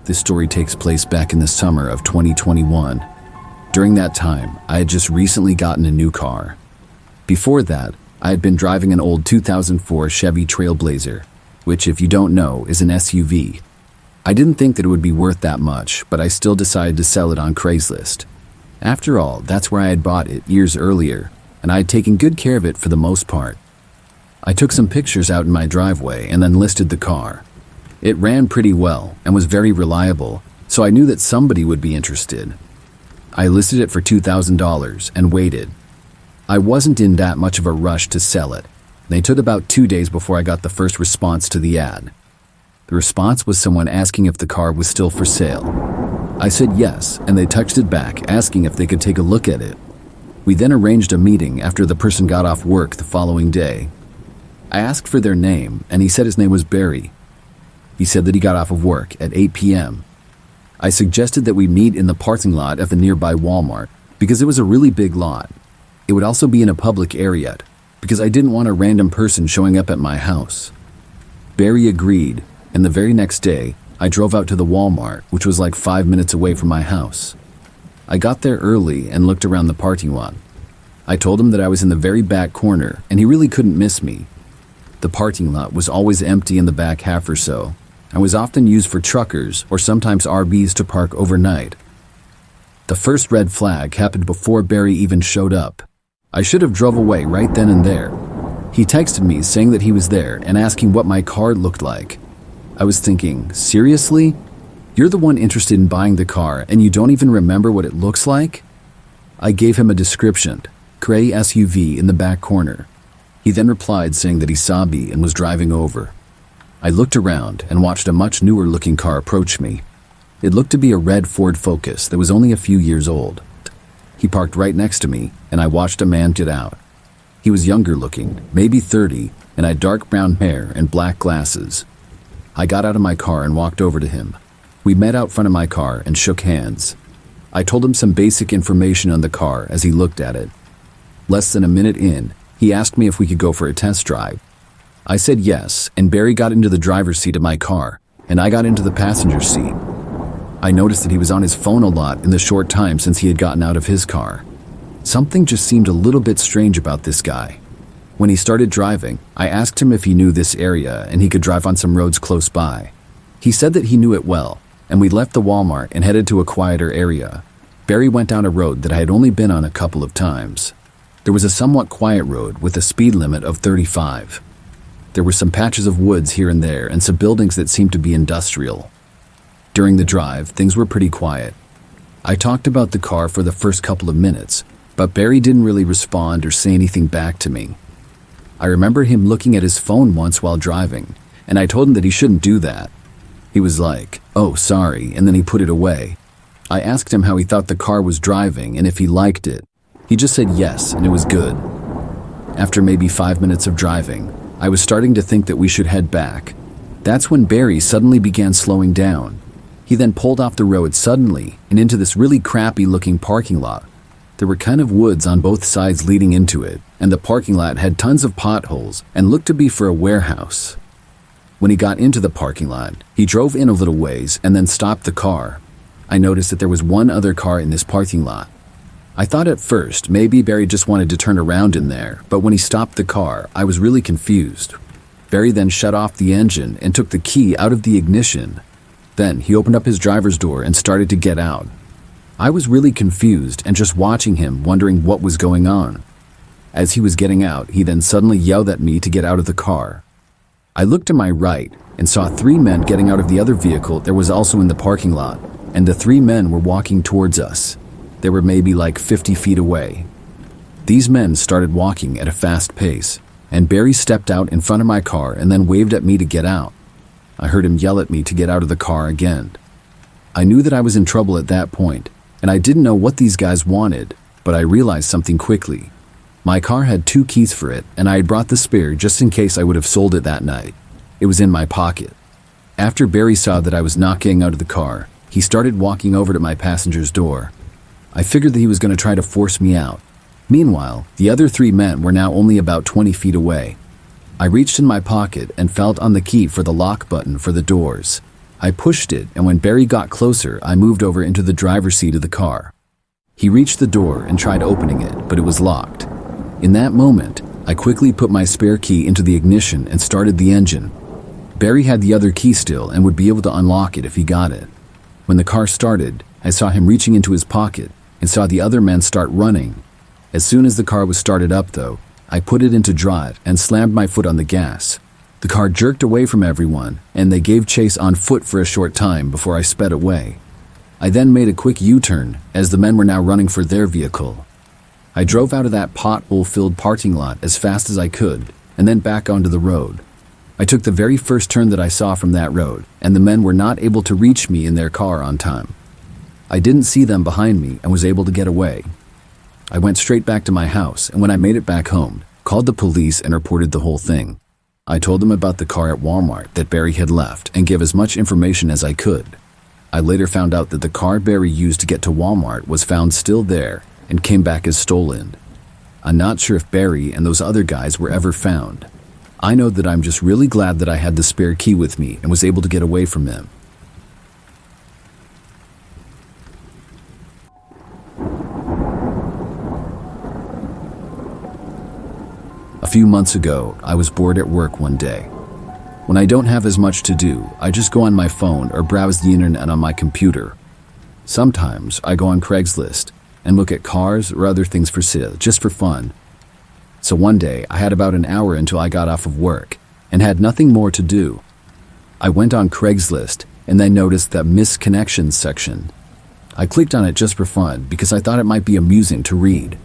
This story takes place back in the summer of 2021. During that time, I had just recently gotten a new car. Before that, I had been driving an old 2004 Chevy Trailblazer, which, if you don't know, is an SUV. I didn't think that it would be worth that much, but I still decided to sell it on Craigslist. After all, that's where I had bought it years earlier, and I had taken good care of it for the most part. I took some pictures out in my driveway and then listed the car. It ran pretty well and was very reliable, so I knew that somebody would be interested. I listed it for $2,000 and waited. I wasn't in that much of a rush to sell it. They took about 2 days before I got the first response to the ad. The response was someone asking if the car was still for sale. I said yes, and they texted back asking if they could take a look at it. We then arranged a meeting after the person got off work the following day. I asked for their name, and he said his name was Barry. He said that he got off of work at 8 p.m. I suggested that we meet in the parking lot at the nearby Walmart because it was a really big lot. It would also be in a public area because I didn't want a random person showing up at my house. Barry agreed, and the very next day, I drove out to the Walmart, which was like 5 minutes away from my house. I got there early and looked around the parking lot. I told him that I was in the very back corner, and he really couldn't miss me. The parking lot was always empty in the back half or so, and was often used for truckers or sometimes RVs to park overnight. The first red flag happened before Barry even showed up. I should have drove away right then and there. He texted me saying that he was there and asking what my car looked like. I was thinking, seriously? You're the one interested in buying the car and you don't even remember what it looks like? I gave him a description, gray SUV in the back corner. He then replied saying that he saw me and was driving over. I looked around and watched a much newer looking car approach me. It looked to be a red Ford Focus that was only a few years old. He parked right next to me and I watched a man get out. He was younger looking, maybe 30, and had dark brown hair and black glasses. I got out of my car and walked over to him. We met out front of my car and shook hands. I told him some basic information on the car as he looked at it. Less than a minute in, he asked me if we could go for a test drive. I said yes, and Barry got into the driver's seat of my car, and I got into the passenger seat. I noticed that he was on his phone a lot in the short time since he had gotten out of his car. Something just seemed a little bit strange about this guy. When he started driving, I asked him if he knew this area and he could drive on some roads close by. He said that he knew it well, and we left the Walmart and headed to a quieter area. Barry went down a road that I had only been on a couple of times. There was a somewhat quiet road with a speed limit of 35. There were some patches of woods here and there and some buildings that seemed to be industrial. During the drive, things were pretty quiet. I talked about the car for the first couple of minutes, but Barry didn't really respond or say anything back to me. I remember him looking at his phone once while driving, and I told him that he shouldn't do that. He was like, "Oh, sorry," and then he put it away. I asked him how he thought the car was driving and if he liked it. He just said yes, and it was good. After maybe 5 minutes of driving, I was starting to think that we should head back. That's when Barry suddenly began slowing down. He then pulled off the road suddenly and into this really crappy looking parking lot. There were kind of woods on both sides leading into it, and the parking lot had tons of potholes and looked to be for a warehouse. When he got into the parking lot, he drove in a little ways and then stopped the car. I noticed that there was one other car in this parking lot. I thought at first maybe Barry just wanted to turn around in there, but when he stopped the car, I was really confused. Barry then shut off the engine and took the key out of the ignition. Then he opened up his driver's door and started to get out. I was really confused and just watching him, wondering what was going on. As he was getting out, he then suddenly yelled at me to get out of the car. I looked to my right and saw 3 men getting out of the other vehicle that was also in the parking lot, and the 3 men were walking towards us. They were maybe like 50 feet away. These men started walking at a fast pace, and Barry stepped out in front of my car and then waved at me to get out. I heard him yell at me to get out of the car again. I knew that I was in trouble at that point, and I didn't know what these guys wanted, but I realized something quickly. My car had 2 keys for it, and I had brought the spare just in case I would have sold it that night. It was in my pocket. After Barry saw that I was not getting out of the car, he started walking over to my passenger's door. I figured that he was going to try to force me out. Meanwhile, the other 3 men were now only about 20 feet away. I reached in my pocket and felt on the key for the lock button for the doors. I pushed it, and when Barry got closer, I moved over into the driver's seat of the car. He reached the door and tried opening it, but it was locked. In that moment, I quickly put my spare key into the ignition and started the engine. Barry had the other key still and would be able to unlock it if he got it. When the car started, I saw him reaching into his pocket and saw the other men start running. As soon as the car was started up, though, I put it into drive and slammed my foot on the gas. The car jerked away from everyone, and they gave chase on foot for a short time before I sped away. I then made a quick U-turn, as the men were now running for their vehicle. I drove out of that pothole-filled parking lot as fast as I could, and then back onto the road. I took the very first turn that I saw from that road, and the men were not able to reach me in their car on time. I didn't see them behind me and was able to get away. I went straight back to my house, and when I made it back home, called the police and reported the whole thing. I told them about the car at Walmart that Barry had left and gave as much information as I could. I later found out that the car Barry used to get to Walmart was found still there and came back as stolen. I'm not sure if Barry and those other guys were ever found. I know that I'm just really glad that I had the spare key with me and was able to get away from them. A few months ago, I was bored at work one day. When I don't have as much to do, I just go on my phone or browse the internet on my computer. Sometimes I go on Craigslist and look at cars or other things for sale just for fun. So one day I had about an hour until I got off of work and had nothing more to do. I went on Craigslist and then noticed that Missed Connections section. I clicked on it just for fun because I thought it might be amusing to read.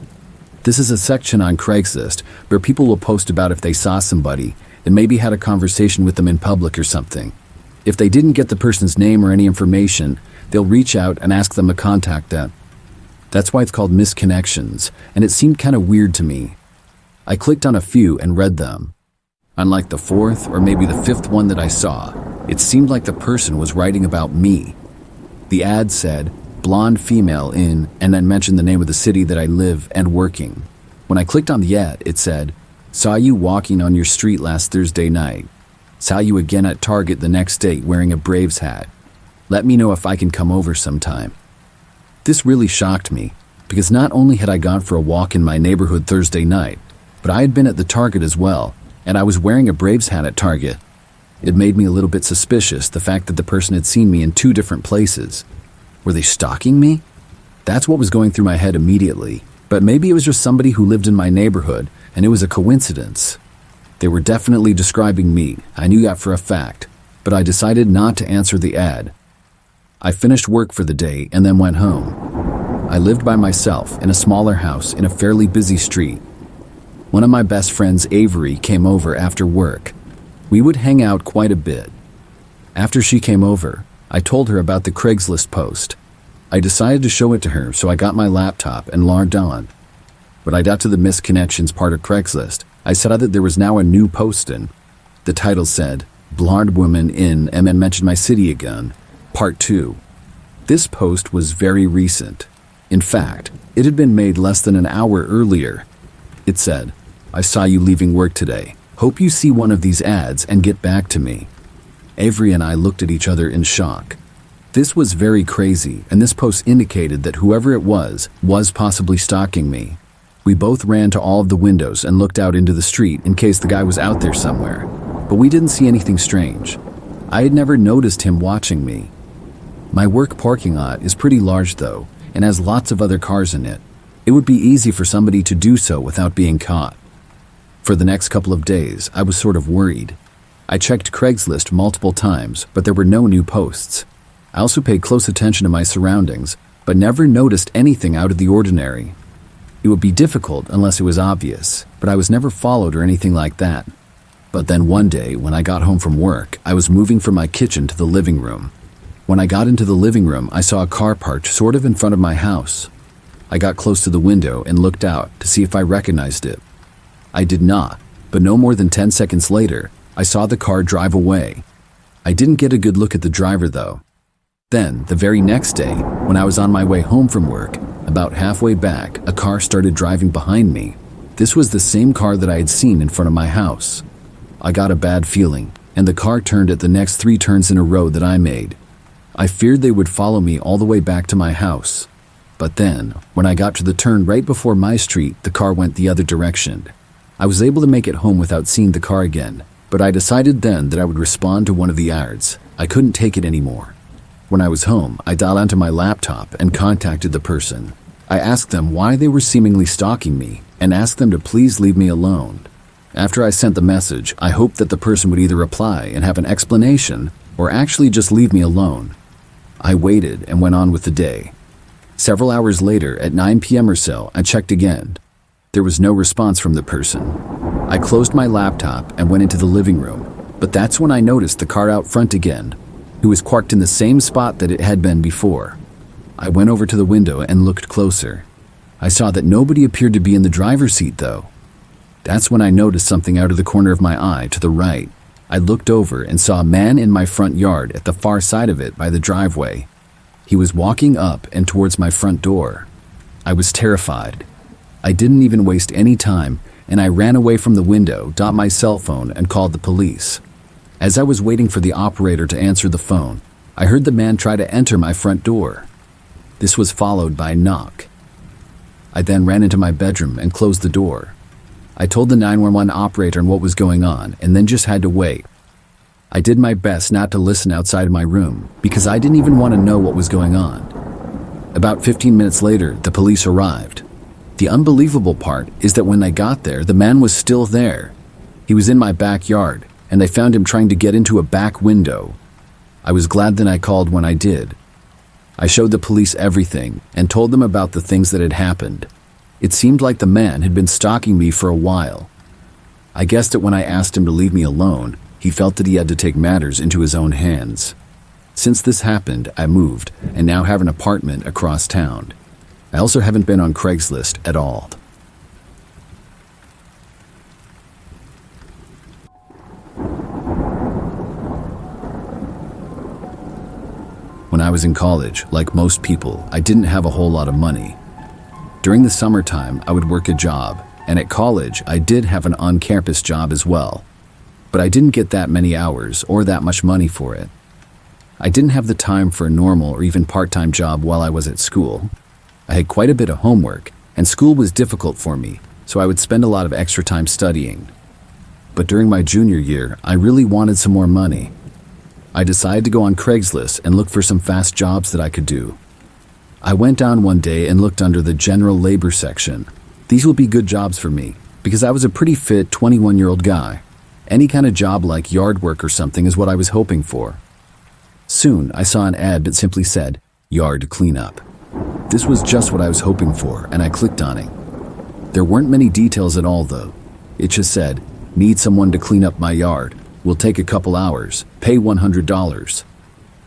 This is a section on Craigslist where people will post about if they saw somebody and maybe had a conversation with them in public or something. If they didn't get the person's name or any information, they'll reach out and ask them to contact them. That's why it's called Missed Connections, and it seemed kind of weird to me. I clicked on a few and read them. Unlike the fourth or maybe the fifth one that I saw, it seemed like the person was writing about me. The ad said, blonde female in, and then mentioned the name of the city that I live and working. When I clicked on the ad, it said, saw you walking on your street last Thursday night. Saw you again at Target the next day wearing a Braves hat. Let me know if I can come over sometime. This really shocked me, because not only had I gone for a walk in my neighborhood Thursday night, but I had been at the Target as well, and I was wearing a Braves hat at Target. It made me a little bit suspicious, the fact that the person had seen me in two different places. Were they stalking me? That's what was going through my head immediately, but maybe it was just somebody who lived in my neighborhood, and it was a coincidence. They were definitely describing me, I knew that for a fact, but I decided not to answer the ad. I finished work for the day and then went home. I lived by myself in a smaller house in a fairly busy street. One of my best friends, Avery, came over after work. We would hang out quite a bit. After she came over, I told her about the Craigslist post. I decided to show it to her, so I got my laptop and logged on. When I got to the Missed Connections part of Craigslist, I saw that there was now a new post in. The title said, Blonde Woman in, and then mentioned my city again, Part 2. This post was very recent. In fact, it had been made less than an hour earlier. It said, I saw you leaving work today. Hope you see one of these ads and get back to me. Avery and I looked at each other in shock. This was very crazy, and this post indicated that whoever it was possibly stalking me. We both ran to all of the windows and looked out into the street in case the guy was out there somewhere, but we didn't see anything strange. I had never noticed him watching me. My work parking lot is pretty large though, and has lots of other cars in it. It would be easy for somebody to do so without being caught. For the next couple of days, I was sort of worried. I checked Craigslist multiple times, but there were no new posts. I also paid close attention to my surroundings, but never noticed anything out of the ordinary. It would be difficult unless it was obvious, but I was never followed or anything like that. But then one day, when I got home from work, I was moving from my kitchen to the living room. When I got into the living room, I saw a car parked sort of in front of my house. I got close to the window and looked out to see if I recognized it. I did not, but no more than 10 seconds later, I saw the car drive away. I didn't get a good look at the driver though. Then, the very next day, when I was on my way home from work, about halfway back, a car started driving behind me. This was the same car that I had seen in front of my house. I got a bad feeling, and the car turned at the next 3 turns in a row that I made. I feared they would follow me all the way back to my house. But then, when I got to the turn right before my street, the car went the other direction. I was able to make it home without seeing the car again, but I decided then that I would respond to one of the ads. I couldn't take it anymore. When I was home, I dialed onto my laptop and contacted the person. I asked them why they were seemingly stalking me and asked them to please leave me alone. After I sent the message, I hoped that the person would either reply and have an explanation or actually just leave me alone. I waited and went on with the day. Several hours later, at 9 p.m. or so, I checked again. There was no response from the person. I closed my laptop and went into the living room, but that's when I noticed the car out front again. It was parked in the same spot that it had been before. I went over to the window and looked closer. I saw that nobody appeared to be in the driver's seat though. That's when I noticed something out of the corner of my eye to the right. I looked over and saw a man in my front yard at the far side of it by the driveway. He was walking up and towards my front door. I was terrified. I didn't even waste any time, and I ran away from the window, got my cell phone, and called the police. As I was waiting for the operator to answer the phone, I heard the man try to enter my front door. This was followed by a knock. I then ran into my bedroom and closed the door. I told the 911 operator what was going on and then just had to wait. I did my best not to listen outside of my room because I didn't even want to know what was going on. About 15 minutes later, the police arrived. The unbelievable part is that when they got there, the man was still there. He was in my backyard, and they found him trying to get into a back window. I was glad that I called when I did. I showed the police everything and told them about the things that had happened. It seemed like the man had been stalking me for a while. I guessed that when I asked him to leave me alone, he felt that he had to take matters into his own hands. Since this happened, I moved and now have an apartment across town. I also haven't been on Craigslist at all. When I was in college, like most people, I didn't have a whole lot of money. During the summertime, I would work a job, and at college, I did have an on-campus job as well. But I didn't get that many hours or that much money for it. I didn't have the time for a normal or even part-time job while I was at school. I had quite a bit of homework, and school was difficult for me, so I would spend a lot of extra time studying. But during my junior year, I really wanted some more money. I decided to go on Craigslist and look for some fast jobs that I could do. I went down one day and looked under the general labor section. These would be good jobs for me, because I was a pretty fit 21-year-old guy. Any kind of job like yard work or something is what I was hoping for. Soon, I saw an ad that simply said, "Yard Cleanup." This was just what I was hoping for, and I clicked on it. There weren't many details at all, though. It just said, "Need someone to clean up my yard. Will take a couple hours. Pay $100.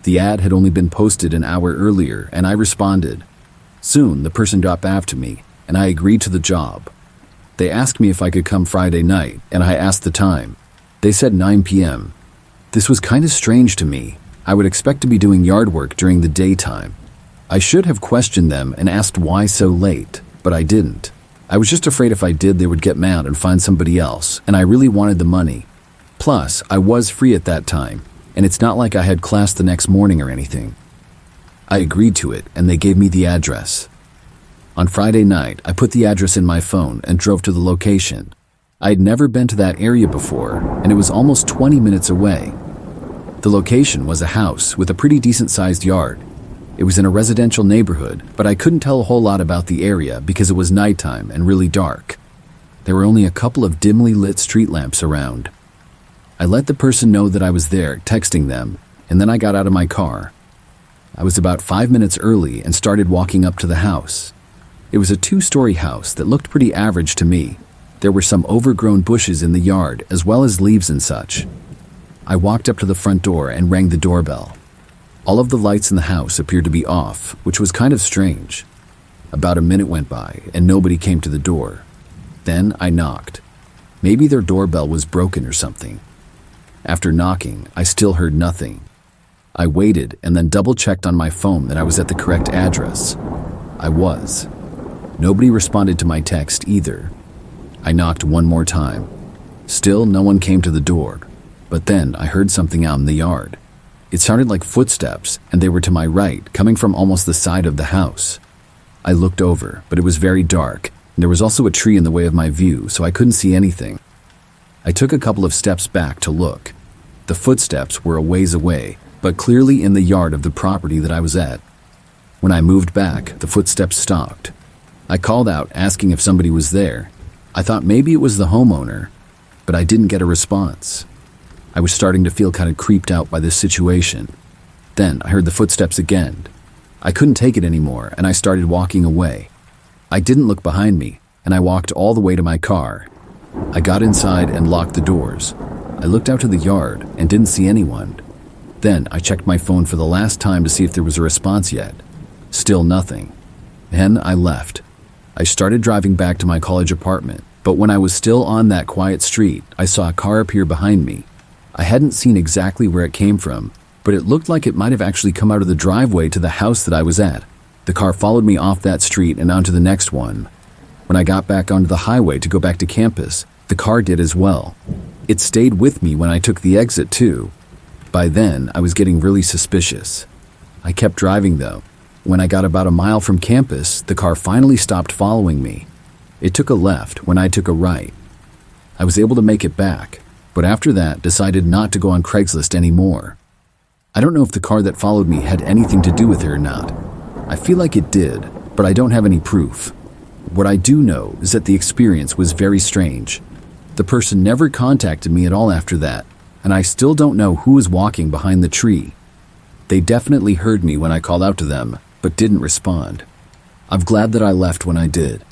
The ad had only been posted an hour earlier, and I responded. Soon, the person got back to me, and I agreed to the job. They asked me if I could come Friday night, and I asked the time. They said 9 p.m. This was kind of strange to me. I would expect to be doing yard work during the daytime. I should have questioned them and asked why so late, but I didn't. I was just afraid if I did, they would get mad and find somebody else, and I really wanted the money. Plus, I was free at that time, and it's not like I had class the next morning or anything. I agreed to it, and they gave me the address. On Friday night, I put the address in my phone and drove to the location. I had never been to that area before, and it was almost 20 minutes away. The location was a house with a pretty decent-sized yard. It was in a residential neighborhood, but I couldn't tell a whole lot about the area because it was nighttime and really dark. There were only a couple of dimly lit street lamps around. I let the person know that I was there, texting them, and then I got out of my car. I was about 5 minutes early and started walking up to the house. It was a 2-story house that looked pretty average to me. There were some overgrown bushes in the yard, as well as leaves and such. I walked up to the front door and rang the doorbell. All of the lights in the house appeared to be off, which was kind of strange. About a minute went by, and nobody came to the door. Then I knocked. Maybe their doorbell was broken or something. After knocking, I still heard nothing. I waited and then double-checked on my phone that I was at the correct address. I was. Nobody responded to my text either. I knocked one more time. Still, no one came to the door. But then I heard something out in the yard. It sounded like footsteps, and they were to my right, coming from almost the side of the house. I looked over, but it was very dark, and there was also a tree in the way of my view, so I couldn't see anything. I took a couple of steps back to look. The footsteps were a ways away, but clearly in the yard of the property that I was at. When I moved back, the footsteps stopped. I called out, asking if somebody was there. I thought maybe it was the homeowner, but I didn't get a response. I was starting to feel kind of creeped out by this situation. Then I heard the footsteps again. I couldn't take it anymore, and I started walking away. I didn't look behind me, and I walked all the way to my car. I got inside and locked the doors. I looked out to the yard and didn't see anyone. Then I checked my phone for the last time to see if there was a response yet. Still nothing. Then I left. I started driving back to my college apartment, but when I was still on that quiet street, I saw a car appear behind me. I hadn't seen exactly where it came from, but it looked like it might have actually come out of the driveway to the house that I was at. The car followed me off that street and onto the next one. When I got back onto the highway to go back to campus, the car did as well. It stayed with me when I took the exit too. By then, I was getting really suspicious. I kept driving though. When I got about a mile from campus, the car finally stopped following me. It took a left when I took a right. I was able to make it back, but after that decided not to go on Craigslist anymore. I don't know if the car that followed me had anything to do with it or not. I feel like it did, but I don't have any proof. What I do know is that the experience was very strange. The person never contacted me at all after that, and I still don't know who was walking behind the tree. They definitely heard me when I called out to them, but didn't respond. I'm glad that I left when I did.